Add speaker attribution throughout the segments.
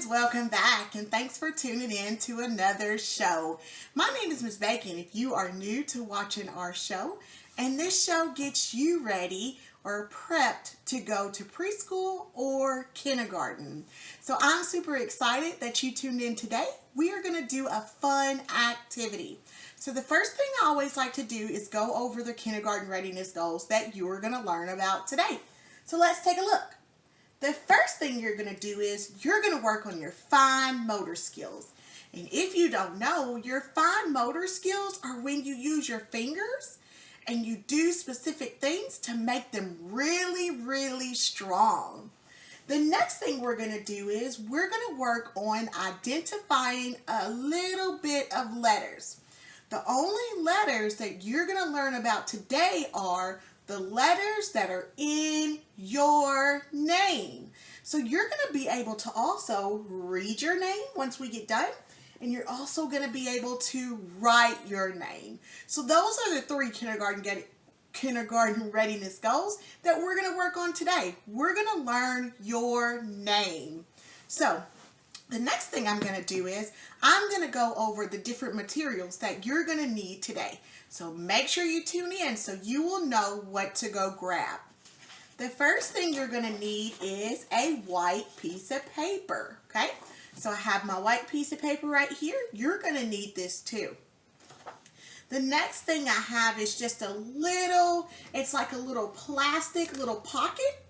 Speaker 1: welcome back, and thanks for tuning in to another show. My name is Miss Bacon if you are new to watching our show, and this show gets you ready or prepped to go to preschool or kindergarten. So I'm super excited that you tuned in today. We are going to do a fun activity. So the first thing I always like to do is go over the kindergarten readiness goals that you are going to learn about today. So let's take a look. The first thing you're going to do is you're going to work on your fine motor skills. And if you don't know, your fine motor skills are when you use your fingers and you do specific things to make them really, really strong. The next thing we're going to do is we're going to work on identifying a little bit of letters. The only letters that you're going to learn about today are the letters that are in your name. So you're going to be able to also read your name once we get done, and you're also going to be able to write your name. So those are the three kindergarten readiness goals that we're going to work on today. We're going to learn your name. So the next thing I'm going to do is I'm going to go over the different materials that you're going to need today. So make sure you tune in so you will know what to go grab. The first thing you're going to need is a white piece of paper, okay? So I have my white piece of paper right here. You're going to need this too. The next thing I have is just it's like a little plastic little pocket.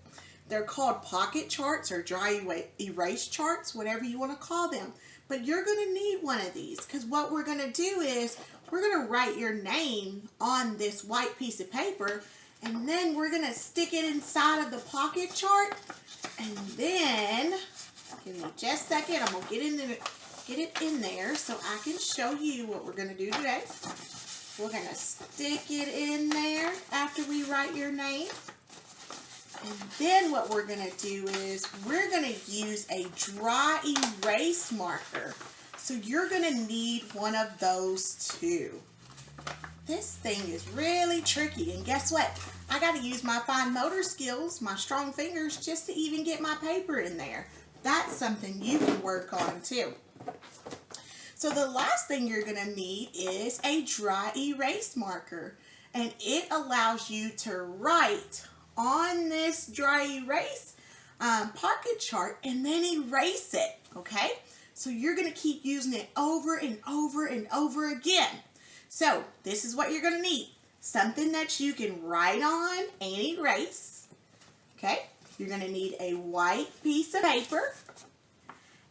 Speaker 1: They're called pocket charts or dry erase charts, whatever you want to call them. But you're going to need one of these because what we're going to do is we're going to write your name on this white piece of paper, and then we're going to stick it inside of the pocket chart. And then, give me just a second, I'm going to get it in there so I can show you what we're going to do today. We're going to stick it in there after we write your name. And then what we're going to do is we're going to use a dry erase marker. So you're going to need one of those too. This thing is really tricky, and guess what? I got to use my fine motor skills, my strong fingers, just to even get my paper in there. That's something you can work on too. So the last thing you're going to need is a dry erase marker, and it allows you to write on this dry erase pocket chart and then erase it, okay? So you're going to keep using it over and over and over again. So this is what you're going to need. Something that you can write on and erase, okay? You're going to need a white piece of paper,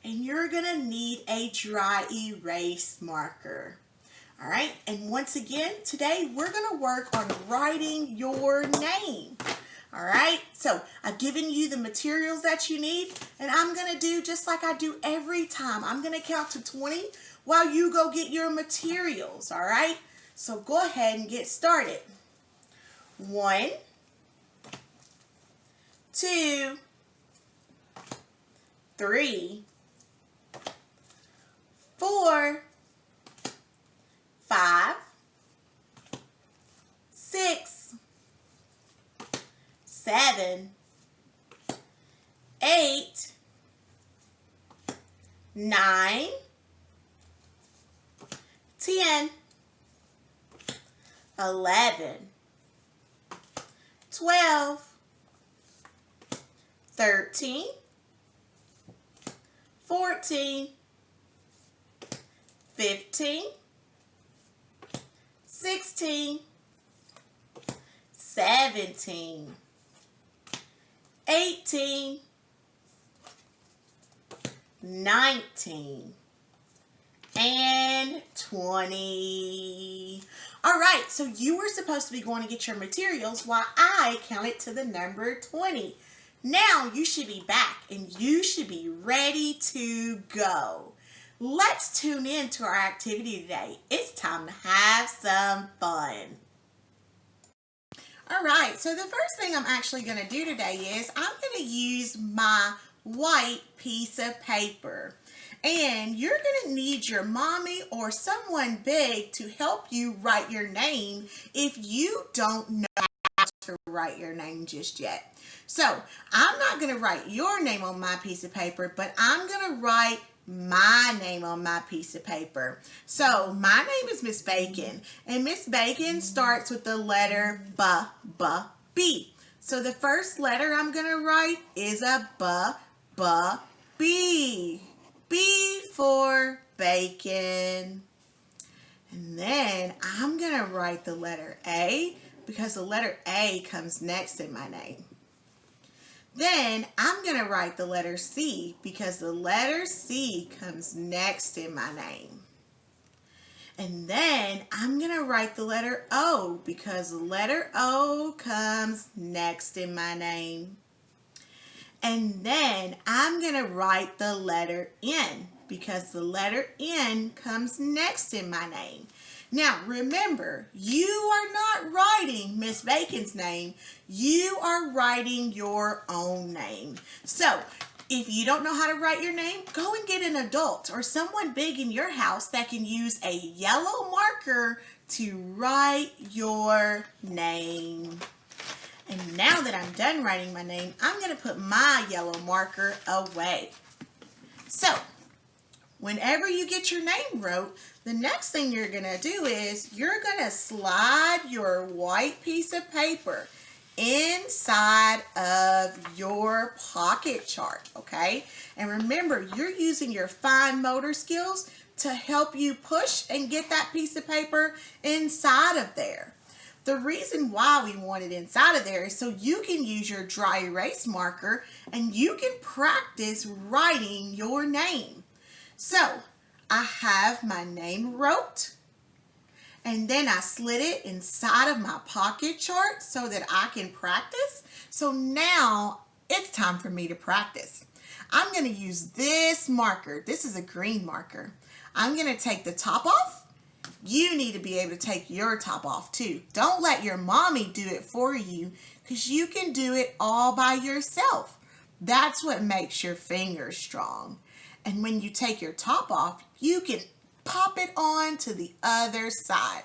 Speaker 1: and you're going to need a dry erase marker. All right, and once again, today we're going to work on writing your name. All right, so I've given you the materials that you need, and I'm going to do just like I do every time. I'm going to count to 20 while you go get your materials, all right? So go ahead and get started. 1, 2, 3, 4, 5, 6, 7, 8, 9, 10, 11, 12, 13, 14, 15, 16, 17, 18, 19, and 20. All right, so you were supposed to be going to get your materials while I counted to the number 20. Now you should be back and you should be ready to go. Let's tune in to our activity today. It's time to have some fun. All right, so the first thing I'm actually going to do today is I'm going to use my white piece of paper. And you're going to need your mommy or someone big to help you write your name if you don't know how to write your name just yet. So I'm not going to write your name on my piece of paper, but I'm going to write my name on my piece of paper. So my name is Miss Bacon, and Miss Bacon starts with the letter B. So the first letter I'm going to write is a B. B for bacon. And then I'm going to write the letter A because the letter A comes next in my name. Then I'm going to write the letter C because the letter C comes next in my name. And then I'm going to write the letter O because the letter O comes next in my name. And then I'm going to write the letter N because the letter N comes next in my name. Now, remember, you are not writing Miss Bacon's name. You are writing your own name. So, if you don't know how to write your name, go and get an adult or someone big in your house that can use a yellow marker to write your name. And now that I'm done writing my name, I'm going to put my yellow marker away. So, whenever you get your name wrote, the next thing you're going to do is you're going to slide your white piece of paper inside of your pocket chart, okay? And remember, you're using your fine motor skills to help you push and get that piece of paper inside of there. The reason why we want it inside of there is so you can use your dry erase marker and you can practice writing your name. So, I have my name wrote, and then I slid it inside of my pocket chart so that I can practice. So now it's time for me to practice. I'm going to use this marker. This is a green marker. I'm going to take the top off. You need to be able to take your top off too. Don't let your mommy do it for you because you can do it all by yourself. That's what makes your fingers strong. And when you take your top off, you can pop it on to the other side.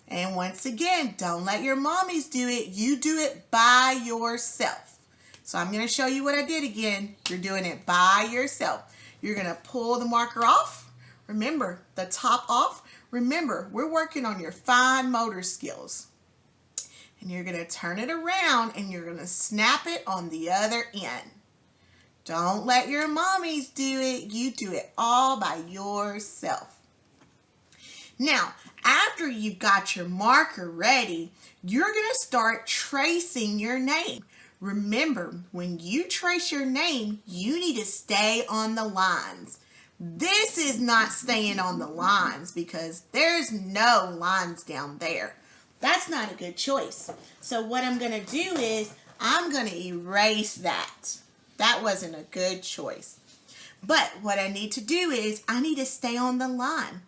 Speaker 1: And once again, don't let your mommies do it. You do it by yourself. So I'm going to show you what I did again. You're doing it by yourself. You're going to pull the marker off. Remember, the top off. Remember, we're working on your fine motor skills. And you're going to turn it around and you're going to snap it on the other end. Don't let your mommies do it. You do it all by yourself. Now, after you've got your marker ready, you're going to start tracing your name. Remember, when you trace your name, you need to stay on the lines. This is not staying on the lines because there's no lines down there. That's not a good choice. So what I'm going to do is I'm going to erase that. That wasn't a good choice. But what I need to do is I need to stay on the line.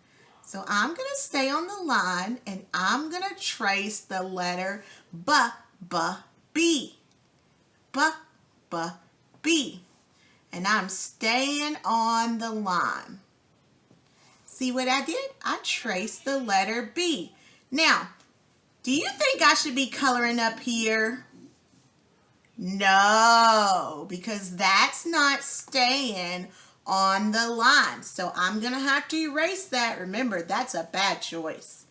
Speaker 1: So I'm going to stay on the line and I'm going to trace the letter B. B. And I'm staying on the line. See what I did? I traced the letter B. Now, do you think I should be coloring up here? No, because that's not staying on the line. So I'm going to have to erase that. Remember, that's a bad choice.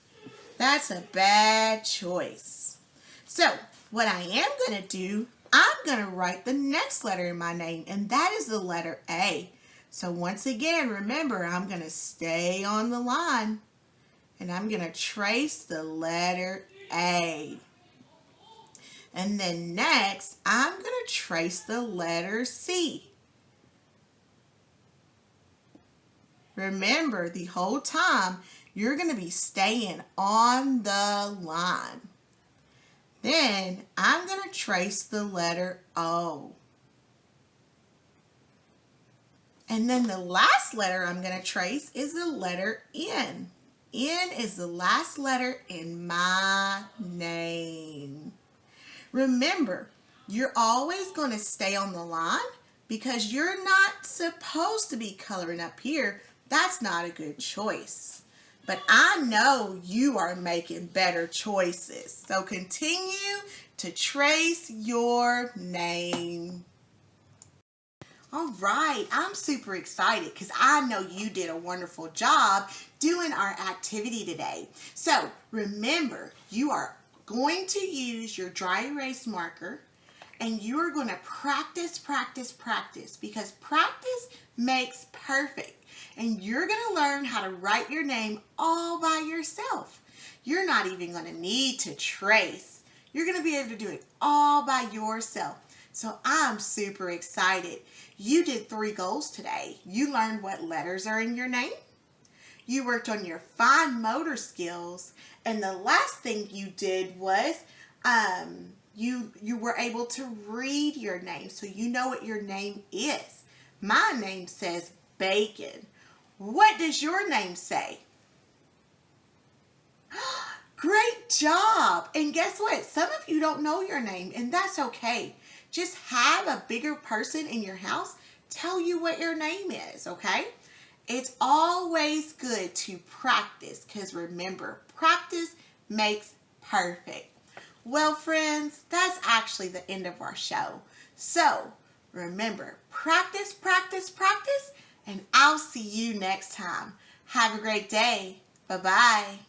Speaker 1: That's a bad choice. So what I am going to do, I'm going to write the next letter in my name, and that is the letter A. So once again, remember, I'm going to stay on the line, and I'm going to trace the letter A. And then next, I'm going to trace the letter C. Remember, the whole time, you're going to be staying on the line. Then, I'm going to trace the letter O. And then the last letter I'm going to trace is the letter N. N is the last letter in my name. Remember, you're always going to stay on the line because you're not supposed to be coloring up here. That's not a good choice. But I know you are making better choices. So continue to trace your name. All right, I'm super excited because I know you did a wonderful job doing our activity today. So remember, you are going to use your dry erase marker and you are going to practice, practice, practice, because practice makes perfect. And you're going to learn how to write your name all by yourself. You're not even going to need to trace. You're going to be able to do it all by yourself. So I'm super excited. You did 3 goals today. You learned what letters are in your name. You worked on your fine motor skills. And the last thing you did was you were able to read your name. So you know what your name is. My name says Bacon. What does your name say? Great job! And guess what? Some of you don't know your name, and that's okay. Just have a bigger person in your house tell you what your name is, okay? It's always good to practice, because remember, practice makes perfect. Well, friends, that's actually the end of our show. So, remember, practice, practice, practice, and I'll see you next time. Have a great day. Bye-bye.